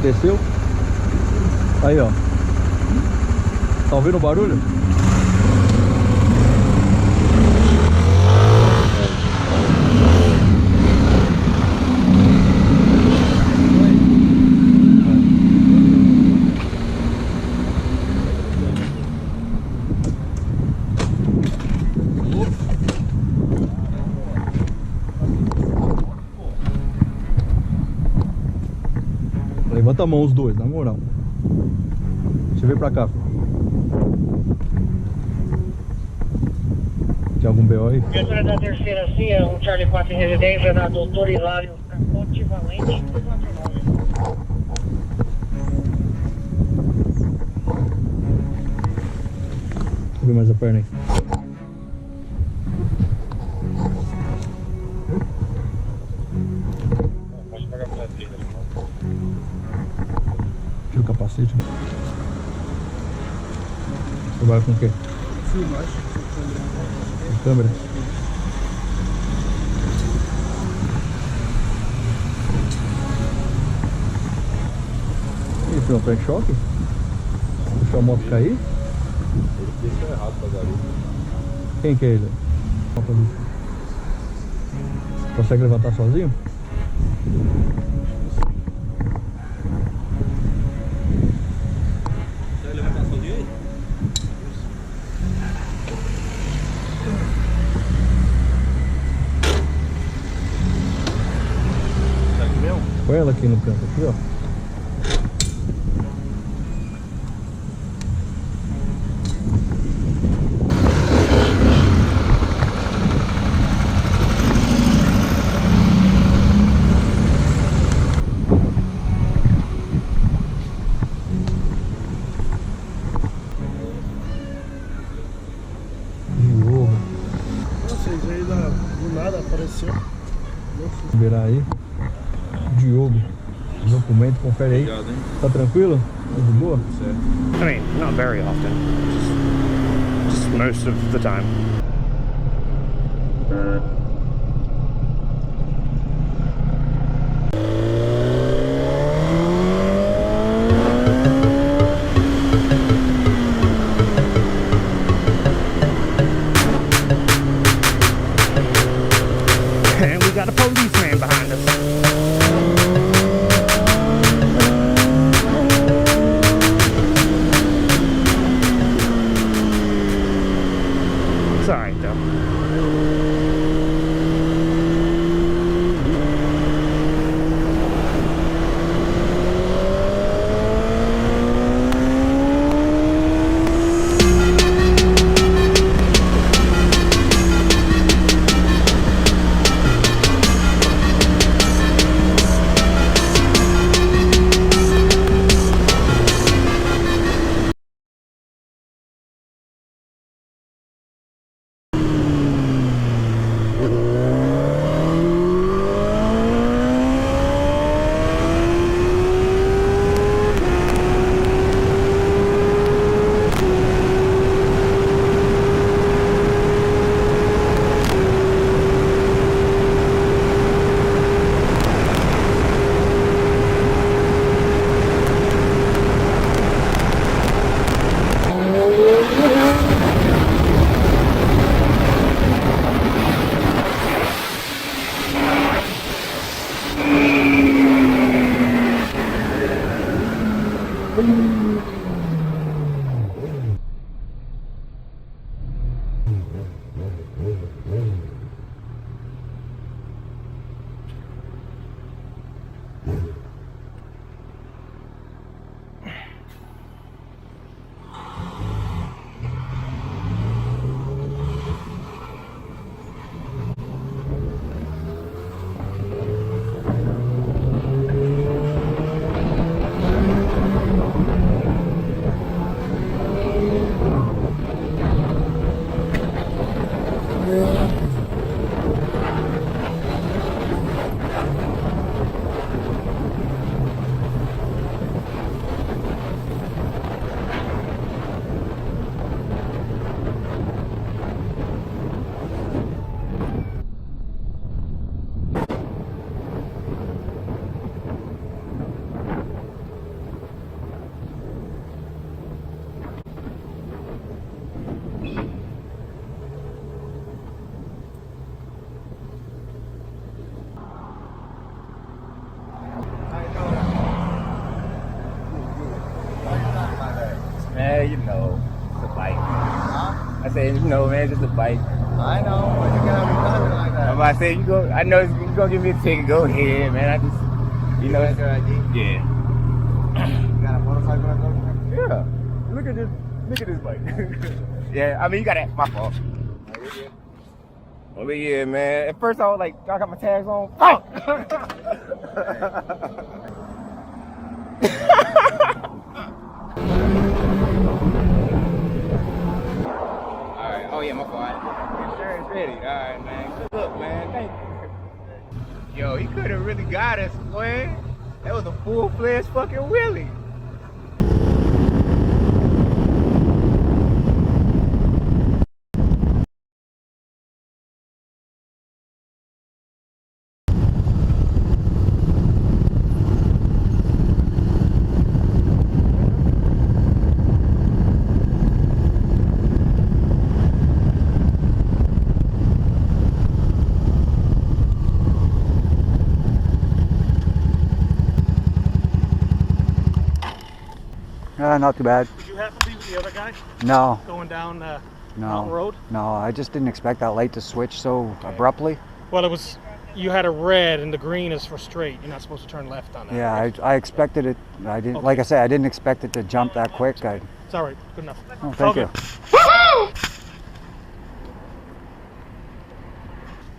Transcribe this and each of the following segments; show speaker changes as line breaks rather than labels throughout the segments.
aconteceu. Aí, ó. Tá ouvindo o barulho? Levanta a mão os dois, na moral. Deixa eu ver pra cá, filho. Tem algum BO aí?
Viatura da terceira CIA, um Charlie 4 em residência da Doutor Hilário, capote valente 49.
Subir mais a perna aí. Tira o capacete. Trabalha com o quê?
Filmagem.
Com câmera. Ih, filho, tá em choque? Deixou a moto cair?
Ele deixou errado pra garupa.
Quem que é ele? Consegue levantar sozinho?
Consegue levantar sozinho aí? Tá aqui mesmo?
Põe ela aqui no canto, aqui, ó.
Do nada apareceu.
Liberar aí. Diogo. Documento, confere aí.
Obrigado, hein?
Tá tranquilo? Tá de boa?
Certo.
I mean, not very often. Just most of the time. And we got a policeman behind us. It's alright though.
saying, you know, man, just a bike.
I know, but you gotta be talking like that.
I'm about to say, you go. I know you're gonna give me a ticket. Go ahead, man. I just, you know,
Your ID?
yeah.
You got a motorcycle or something?
Yeah. Look at this bike. Yeah, I mean, you got that. My fault. But yeah, man. At first, I was like, I got my tags on. Fuck! Alright, oh yeah, my fault. Insurance ready. Alright, man. Good luck, man. Thank you. Yo, he could have really got us, boy. That was a full-fledged fucking wheelie.
Not too bad.
Did you happen to be with the other guy
No,
going down Mountain
no,
Road?
no. I just didn't expect that light to switch so abruptly.
Well, it was. You had a red and the green is for straight. You're not supposed to turn left on that.
Yeah,
right?
I expected it. I didn't.
Okay.
Like I said, I didn't expect it to jump that quick.
It's all right. Good enough.
Oh, thank you.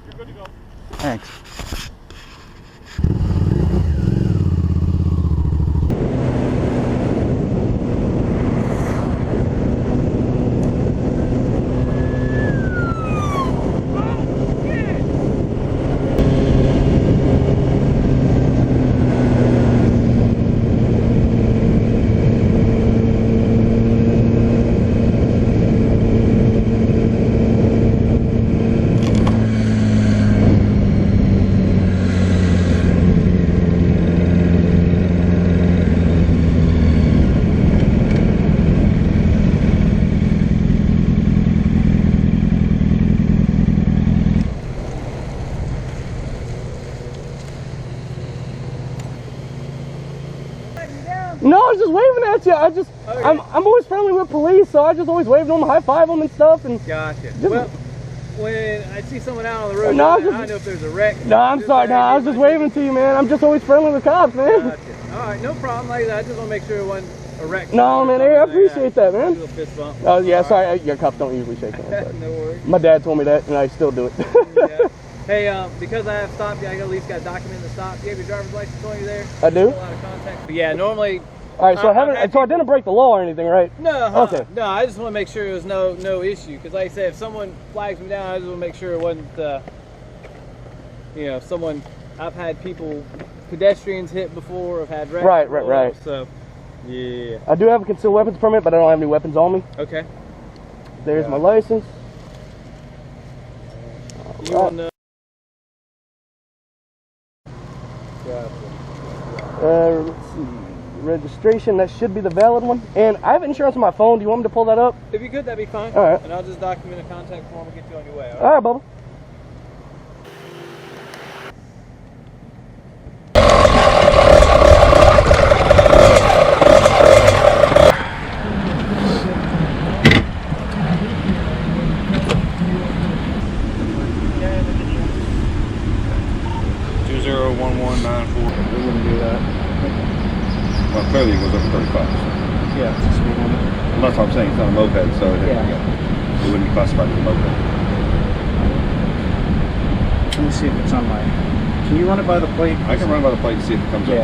You're good to go.
Thanks.
No, I was just waving at you. I'm always friendly with police, so I just always wave them, high five them and stuff. And
Gotcha.
Just,
Well, when I see someone out on the road,
No,
I
just-
don't know if there's a wreck.
no, I'm sorry. No, I was just waving to you, man. I'm just always friendly with cops, man.
Gotcha. All right, no problem. Like that. I just want to make sure it wasn't a wreck.
No, man. Hey, I appreciate that,
A
man.
little fist bump.
Oh yeah, sorry. Your cops don't usually shake hands.
No worries.
My dad told me that, and I still do it.
Yeah. Hey, because I have stopped you, I at least got to document the stop. You have your driver's license on you there?
I do.
A lot of contact. But yeah, normally.
All right, so I didn't break the law or anything, right?
No.
Okay.
No, I just want to make sure there was no issue. Because like I said, if someone flags me down, I just want to make sure it wasn't, someone. I've had pedestrians hit before. I've had wrecks.
Right.
So, yeah.
I do have a concealed weapons permit, but I don't have any weapons on me.
Okay.
There's my license.
You want to?
Let's see. Registration, that should be the valid one. And I have insurance on my phone. Do you want me to pull that up?
If you could, that'd be fine.
All right.
And I'll just document a contact form and get you on your way.
All right, Bubba.
Well, clearly it goes over 35.
Yeah.
Well, that's what I'm saying. It's not a moped, so it wouldn't be classified as a moped.
Let me see if it's on my. Can you run it by the plate?
I can run by the plate and see if it comes up.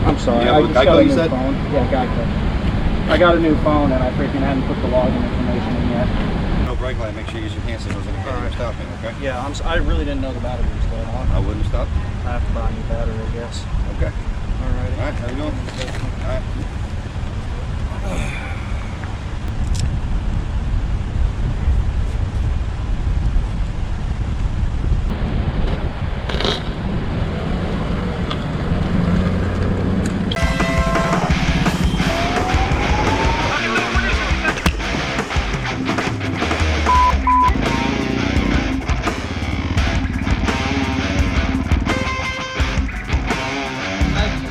I'm sorry.
Yeah,
I just got
Geico,
a
you
new
said?
phone. Yeah, Geico. I got a new phone and I freaking hadn't put the login information in yet.
No brake light. Make sure you use your hand signals indicating you're stopping. Okay.
Yeah, I really didn't know the battery was dead on.
I wouldn't stop.
I have to buy a new battery, I guess.
Okay.
Alrighty.
All right. How you doing? All right.